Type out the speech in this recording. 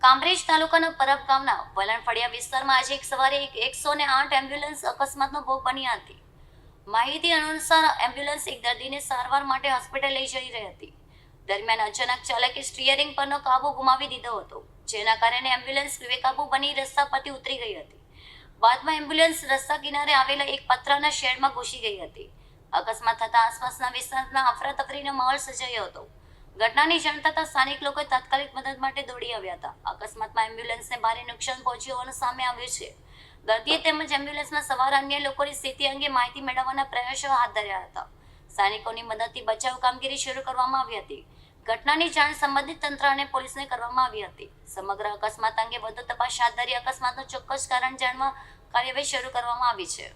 કામરેજ તાલુકાના પરબ ગામના વલણફળિયા વિસ્તારમાં આજે સવારે 108 એમ્બ્યુલન્સ અકસ્માતનો ભોગ બની હતી. માહિતી અનુસાર એમ્બ્યુલન્સ એક દર્દીને સારવાર માટે હોસ્પિટલ લઈ જઈ રહી હતી. દરમિયાન અચાનક ચાલકે સ્ટીયરિંગ પરનો કાબુ ગુમાવી દીધો હતો, જેના કારણે એમ્બ્યુલન્સ બેકાબુ બની રસ્તા પરથી ઉતરી ગઈ હતી. બાદમાં એમ્બ્યુલન્સ રસ્તા કિનારે આવેલા એક પતરાના શેડમાં ઘૂસી ગઈ હતી. અકસ્માત થતાં આસપાસના વિસ્તારમાં અફરાતફરીનો માહોલ સર્જાયો હતો. ઘટનાની જાણ થતાં સ્થાનિક લોકોએ તાત્કાલિક મદદ માટે દોડી આવ્યા હતા. અકસ્માતમાં એમ્બ્યુલન્સને ભારે નુકસાન પહોંચ્યું હોવાનું સામે આવ્યું છે. દર્દીએ તેમજ એમ્બ્યુલન્સમાં સવાર અન્ય લોકોની સ્થિતિ અંગે માહિતી મેળવવાના પ્રયાસો હાથ ધર્યા હતા. સ્થાનિકોની મદદથી બચાવ કામગીરી શરૂ કરવામાં આવી હતી. ઘટનાની જાણ સંબંધિત તંત્ર અને પોલીસને કરવામાં આવી હતી. સમગ્ર અકસ્માત અંગે વધુ તપાસ હાથ ધરી અકસ્માતનું ચોક્કસ કારણ જાણવા કાર્યવાહી શરૂ કરવામાં આવી છે.